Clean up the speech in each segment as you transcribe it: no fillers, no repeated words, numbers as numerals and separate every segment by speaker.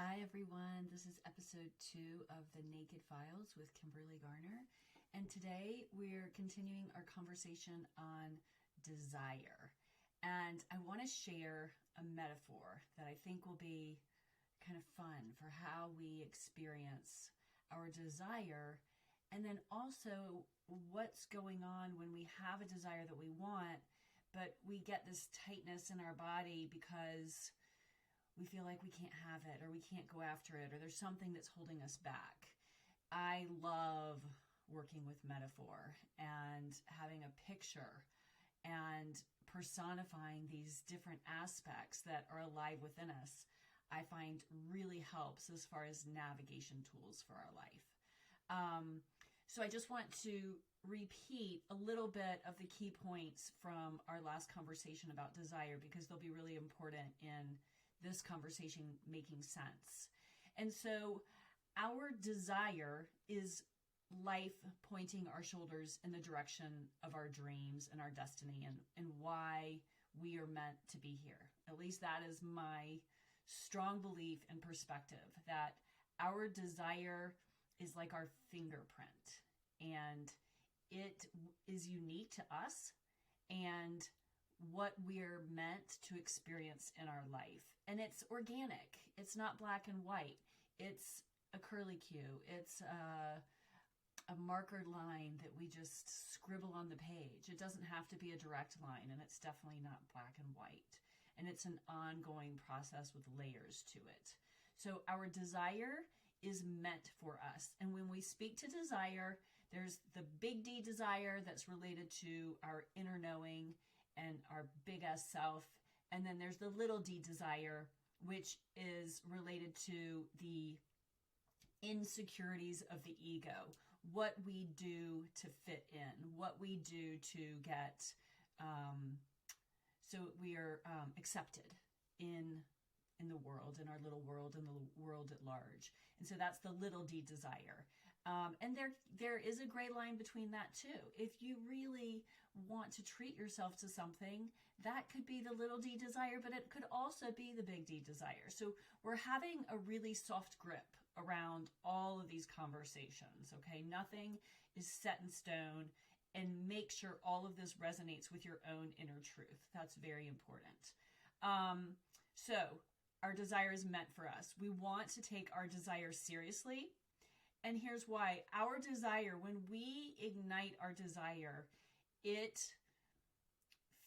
Speaker 1: Hi everyone, this is episode 2 of the Naked Files with Kimberly Garner, and today we're continuing our conversation on desire. And I want to share a metaphor that I think will be kind of fun for how we experience our desire, and then also what's going on when we have a desire that we want, but we get this tightness in our body because we feel like we can't have it or we can't go after it or there's something that's holding us back. I love working with metaphor and having a picture and personifying these different aspects that are alive within us. I find really helps as far as navigation tools for our life. So I just want to repeat a little bit of the key points from our last conversation about desire because they'll be really important in this conversation making sense. And so our desire is life pointing our shoulders in the direction of our dreams and our destiny and why we are meant to be here. At least that is my strong belief and perspective, that our desire is like our fingerprint and it is unique to us and what we're meant to experience in our life. And it's organic. It's not black and white. It's a curlicue. It's a markered line that we just scribble on the page. It doesn't have to be a direct line, and it's definitely not black and white. And it's an ongoing process with layers to it. So our desire is meant for us. And when we speak to desire, there's the big D desire that's related to our inner knowing and our big S self. And then there's the little d desire, which is related to the insecurities of the ego, what we do to fit in, what we do to get, so we are accepted in the world, in our little world, in the world at large. And so that's the little d desire. And there is a gray line between that too. If you really want to treat yourself to something, that could be the little d desire, but it could also be the big D desire. So we're having a really soft grip around all of these conversations, okay? Nothing is set in stone, and make sure all of this resonates with your own inner truth. That's very important. So our desire is meant for us. We want to take our desire seriously. And here's why. Our desire, when we ignite our desire, it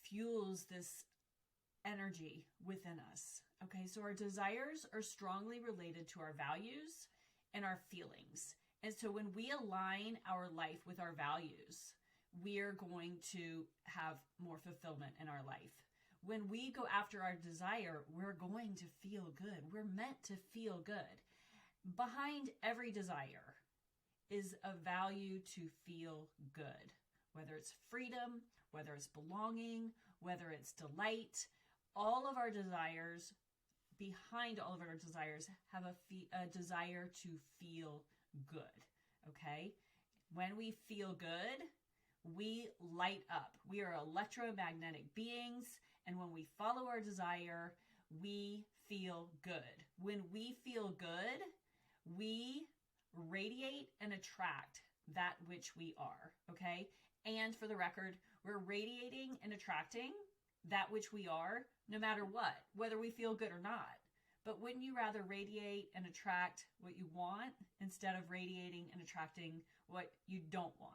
Speaker 1: fuels this energy within us. Okay, so our desires are strongly related to our values and our feelings. And so when we align our life with our values, we are going to have more fulfillment in our life. When we go after our desire, we're going to feel good. We're meant to feel good. Behind every desire is a value to feel good, whether it's freedom, whether it's belonging, whether it's delight. All of our desires, behind all of our desires, have a desire to feel good, okay? When we feel good, we light up. We are electromagnetic beings, and when we follow our desire, we feel good. When we feel good, we radiate and attract that which we are, okay? And for the record, we're radiating and attracting that which we are, no matter what, whether we feel good or not. But wouldn't you rather radiate and attract what you want instead of radiating and attracting what you don't want?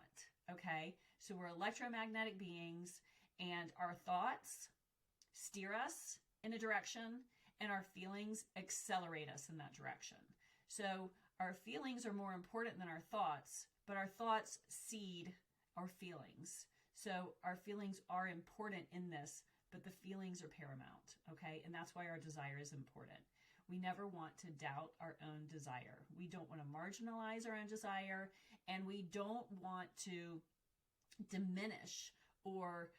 Speaker 1: Okay, so we're electromagnetic beings, and our thoughts steer us in a direction, and our feelings accelerate us in that direction. So our feelings are more important than our thoughts, but our thoughts seed our feelings. So our feelings are important in this, but the feelings are paramount, okay? And that's why our desire is important. We never want to doubt our own desire. We don't want to marginalize our own desire, and we don't want to diminish or,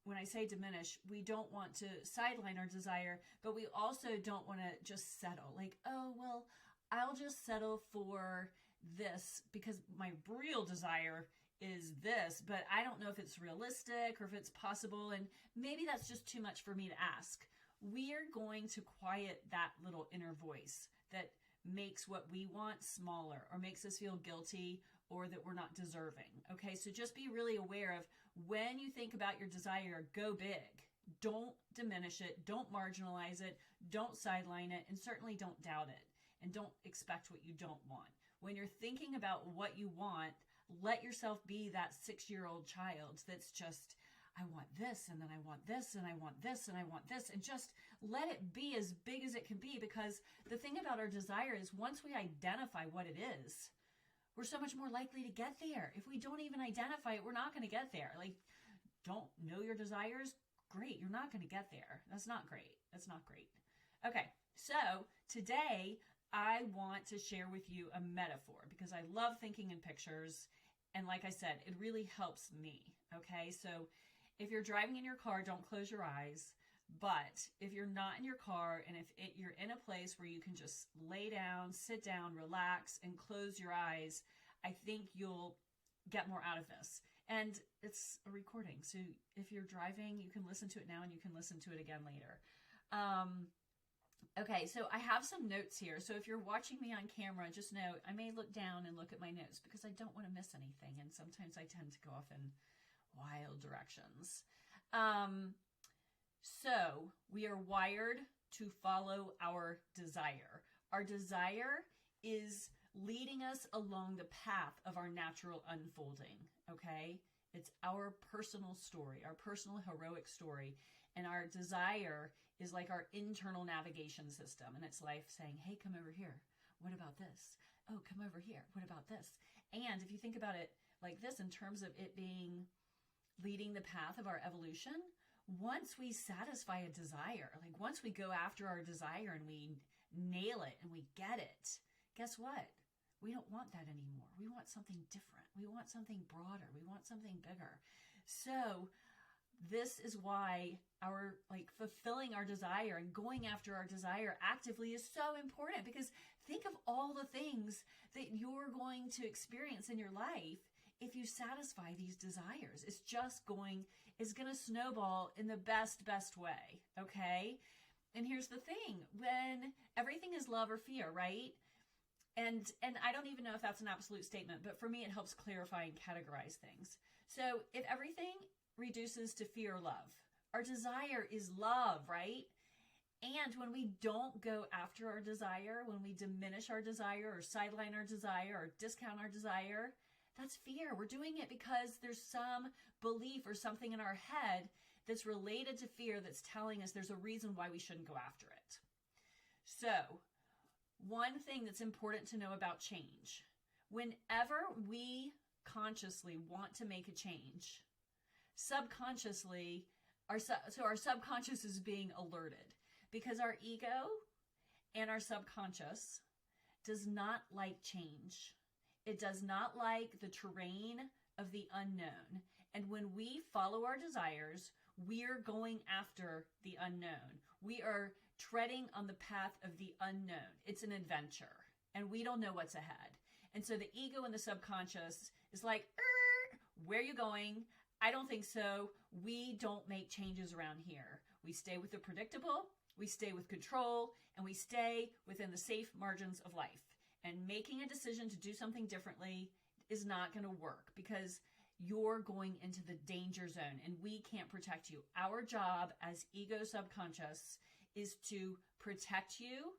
Speaker 1: when I say diminish, we don't want to sideline our desire, but we also don't want to just settle. Like, oh, well, I'll just settle for this because my real desire is this, but I don't know if it's realistic or if it's possible, and maybe that's just too much for me to ask. we're going to quiet that little inner voice that makes what we want smaller or makes us feel guilty or that we're not deserving. Okay, so just be really aware of when you think about your desire, go big. Don't diminish it. Don't marginalize it. Don't sideline it. And certainly don't doubt it. And don't expect what you don't want. When you're thinking about what you want, let yourself be that 6-year-old child that's just, I want this, and then I want this, and I want this, and I want this, and just let it be as big as it can be, because the thing about our desire is once we identify what it is, we're so much more likely to get there. If we don't even identify it, we're not going to get there. Like, don't know your desires? Great, you're not going to get there. That's not great. That's not great. Okay, so today I want to share with you a metaphor because I love thinking in pictures. And like I said, it really helps me. Okay, so if you're driving in your car, don't close your eyes. But if you're not in your car and if you're in a place where you can just lay down, sit down, relax, and close your eyes, I think you'll get more out of this. And it's a recording, so if you're driving, you can listen to it now and you can listen to it again later. Okay, so I have some notes here. So if you're watching me on camera, just know I may look down and look at my notes because I don't want to miss anything. And sometimes I tend to go off in wild directions. So we are wired to follow our desire. Our desire is leading us along the path of our natural unfolding, okay? It's our personal story, our personal heroic story. And our desire is like our internal navigation system. And it's life saying, hey, come over here. What about this? Oh, come over here. What about this? And if you think about it like this, in terms of it being leading the path of our evolution, once we satisfy a desire, like once we go after our desire and we nail it and we get it, guess what? We don't want that anymore. We want something different. We want something broader. We want something bigger. So this is why our fulfilling our desire and going after our desire actively is so important, because think of all the things that you're going to experience in your life if you satisfy these desires. It's going to snowball in the best way, okay? And here's the thing, when everything is love or fear, right? And I don't even know if that's an absolute statement, but for me, it helps clarify and categorize things. So if everything reduces to fear or love, our desire is love, right? And when we don't go after our desire, when we diminish our desire or sideline our desire or discount our desire, that's fear. We're doing it because there's some belief or something in our head that's related to fear that's telling us there's a reason why we shouldn't go after it. So, one thing that's important to know about change, whenever we consciously want to make a change, subconsciously, our subconscious is being alerted, because our ego and our subconscious does not like change. It does not like the terrain of the unknown. And when we follow our desires, we're going after the unknown. We are treading on the path of the unknown. It's an adventure, and we don't know what's ahead. And so the ego and the subconscious is like, where are you going? I don't think so. We don't make changes around here. We stay with the predictable, we stay with control, and we stay within the safe margins of life. And making a decision to do something differently is not going to work, because you're going into the danger zone and we can't protect you. Our job as ego subconscious is to protect you,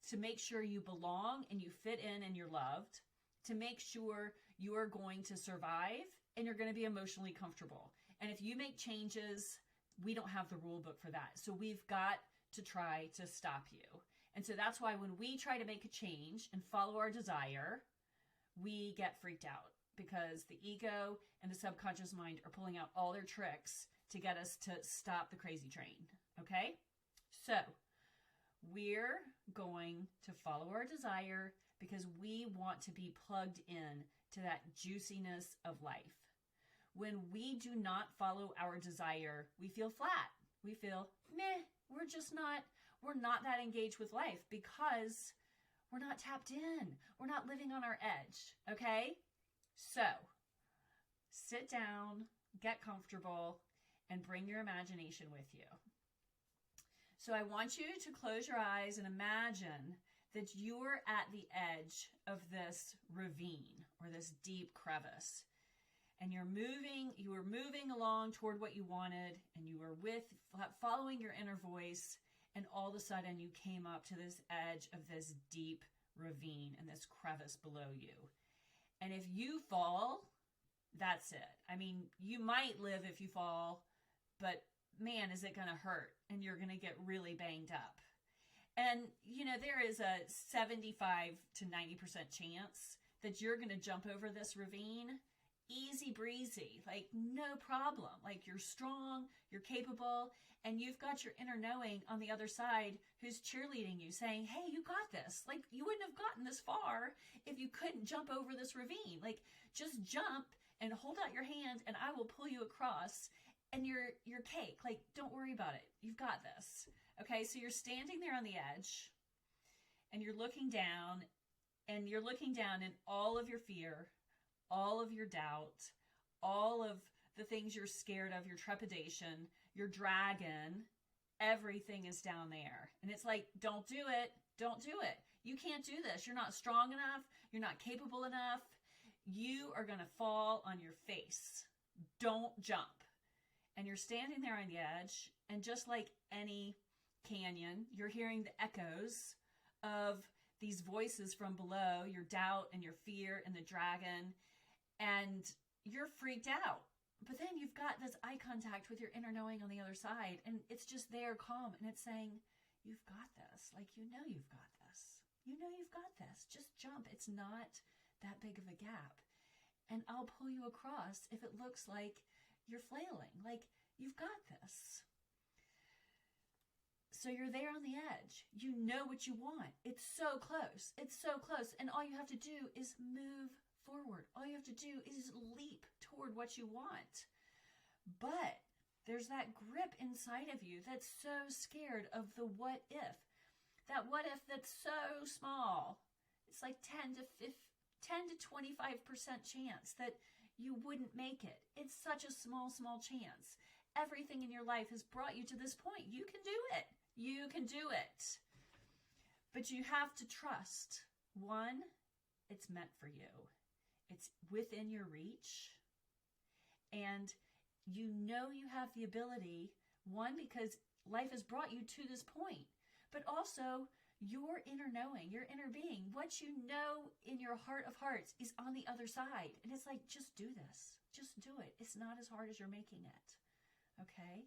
Speaker 1: to make sure you belong and you fit in and you're loved, to make sure you are going to survive and you're going to be emotionally comfortable. And if you make changes, we don't have the rule book for that. So we've got to try to stop you. And so that's why when we try to make a change and follow our desire, we get freaked out, because the ego and the subconscious mind are pulling out all their tricks to get us to stop the crazy train. Okay? So we're going to follow our desire because we want to be plugged in to that juiciness of life. When we do not follow our desire, we feel flat. We feel, meh, we're not that engaged with life because we're not tapped in. We're not living on our edge, okay? So, sit down, get comfortable, and bring your imagination with you. So I want you to close your eyes and imagine that you're at the edge of this ravine or this deep crevice. And you were moving along toward what you wanted, and you were following your inner voice, and all of a sudden you came up to this edge of this deep ravine and this crevice below you. And if you fall, that's it. I mean, you might live if you fall, but man, is it going to hurt, and you're going to get really banged up. And, there is a 75 to 90% chance that you're going to jump over this ravine easy breezy, like no problem. Like you're strong, you're capable, and you've got your inner knowing on the other side who's cheerleading you, saying, hey, you got this. Like you wouldn't have gotten this far if you couldn't jump over this ravine. Like just jump and hold out your hand and I will pull you across and you're cake. Like don't worry about it. You've got this. Okay, so you're standing there on the edge and you're looking down in all of your fear, all of your doubt, all of the things you're scared of, your trepidation, your dragon, everything is down there. And it's like, don't do it. Don't do it. You can't do this. You're not strong enough. You're not capable enough. You are going to fall on your face. Don't jump. And you're standing there on the edge, and just like any canyon, you're hearing the echoes of these voices from below, your doubt and your fear and the dragon, and you're freaked out. But then you've got this eye contact with your inner knowing on the other side, and it's just there calm, and it's saying, you've got this. Like, you've got this. You've got this. Just jump. It's not that big of a gap. And I'll pull you across if it looks like you're flailing. Like, you've got this. So you're there on the edge. You know what you want. It's so close. It's so close. And all you have to do is move forward. All you have to do is leap toward what you want. But there's that grip inside of you that's so scared of the what if. That what if that's so small. It's like 10 to 25% chance that you wouldn't make it. It's such a small chance. Everything in your life has brought you to this point. You can do it. You can do it. But you have to trust. One, it's meant for you. It's within your reach. And you know you have the ability, one, because life has brought you to this point, but also your inner knowing, your inner being, what you know in your heart of hearts is on the other side. And it's like, just do this. Just do it. It's not as hard as you're making it. Okay?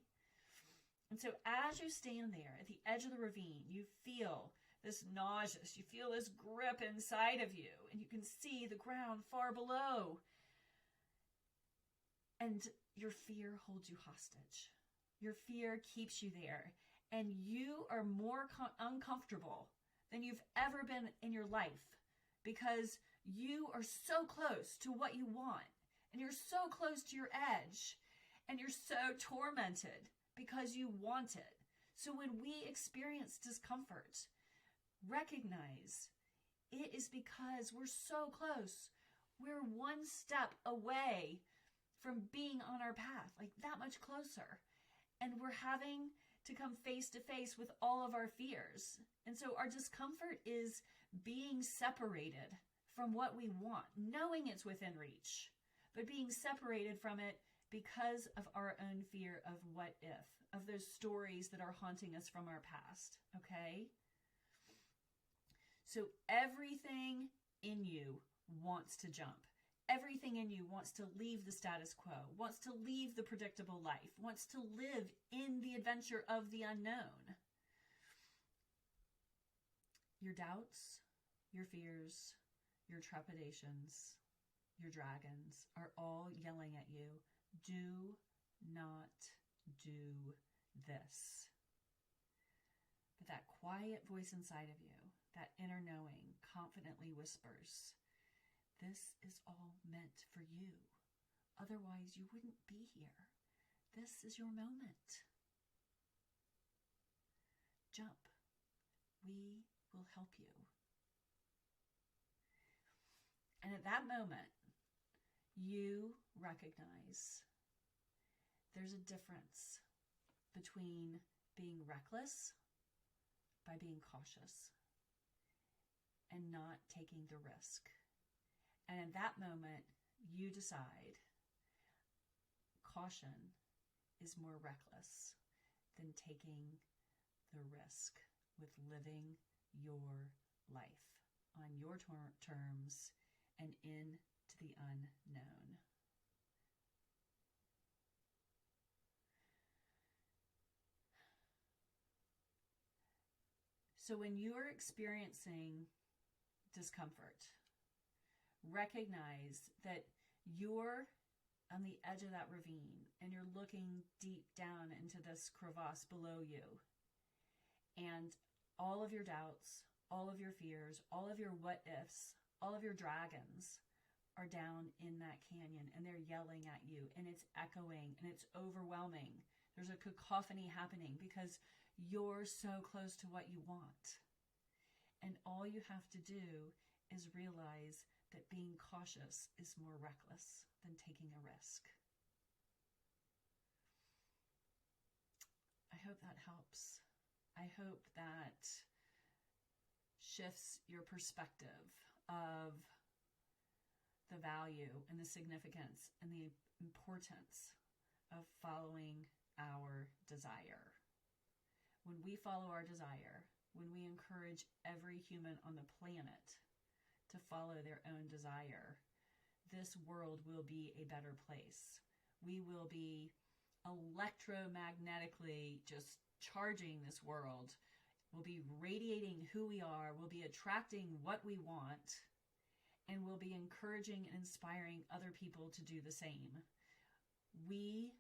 Speaker 1: And so as you stand there at the edge of the ravine, you feel this nauseous, you feel this grip inside of you, and you can see the ground far below. And your fear holds you hostage. Your fear keeps you there. And you are more uncomfortable than you've ever been in your life because you are so close to what you want. And you're so close to your edge. And you're so tormented because you want it. So when we experience discomfort, recognize it is because we're so close. We're one step away from being on our path, like that much closer. And we're having to come face to face with all of our fears. And so our discomfort is being separated from what we want, knowing it's within reach, but being separated from it because of our own fear of what if, of those stories that are haunting us from our past, okay? So everything in you wants to jump. Everything in you wants to leave the status quo, wants to leave the predictable life, wants to live in the adventure of the unknown. Your doubts, your fears, your trepidations, your dragons are all yelling at you, do not do this. But that quiet voice inside of you, that inner knowing, confidently whispers, this is all meant for you. Otherwise, you wouldn't be here. This is your moment. Jump. We will help you. And at that moment, you recognize there's a difference between being reckless by being cautious and not taking the risk. And in that moment, you decide caution is more reckless than taking the risk with living your life on your terms and into the unknown. So when you're experiencing discomfort, recognize that you're on the edge of that ravine and you're looking deep down into this crevasse below you. And all of your doubts, all of your fears, all of your what ifs, all of your dragons are down in that canyon, and they're yelling at you, and it's echoing and it's overwhelming. There's a cacophony happening because you're so close to what you want. And all you have to do is realize that being cautious is more reckless than taking a risk. I hope that helps. I hope that shifts your perspective of the value and the significance and the importance of following our desire. When we follow our desire, when we encourage every human on the planet to follow their own desire, this world will be a better place. We will be electromagnetically just charging this world. We'll be radiating who we are. We'll be attracting what we want. And we'll be encouraging and inspiring other people to do the same. We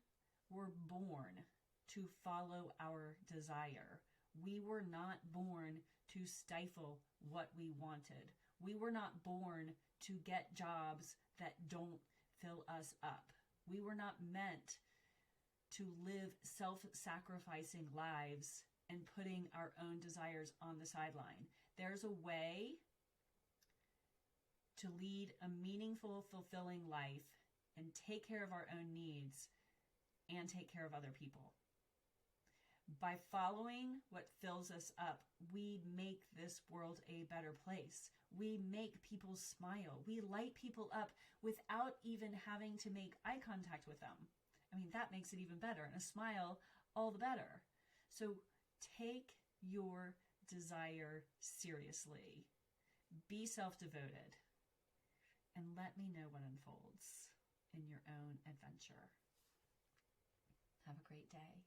Speaker 1: were born to follow our desire. We were not born to stifle what we wanted. We were not born to get jobs that don't fill us up. We were not meant to live self-sacrificing lives and putting our own desires on the sideline. There's a way to lead a meaningful, fulfilling life and take care of our own needs and take care of other people. By following what fills us up, we make this world a better place. We make people smile. We light people up without even having to make eye contact with them. I mean, that makes it even better. And a smile, all the better. So take your desire seriously. Be self-devoted. And let me know what unfolds in your own adventure. Have a great day.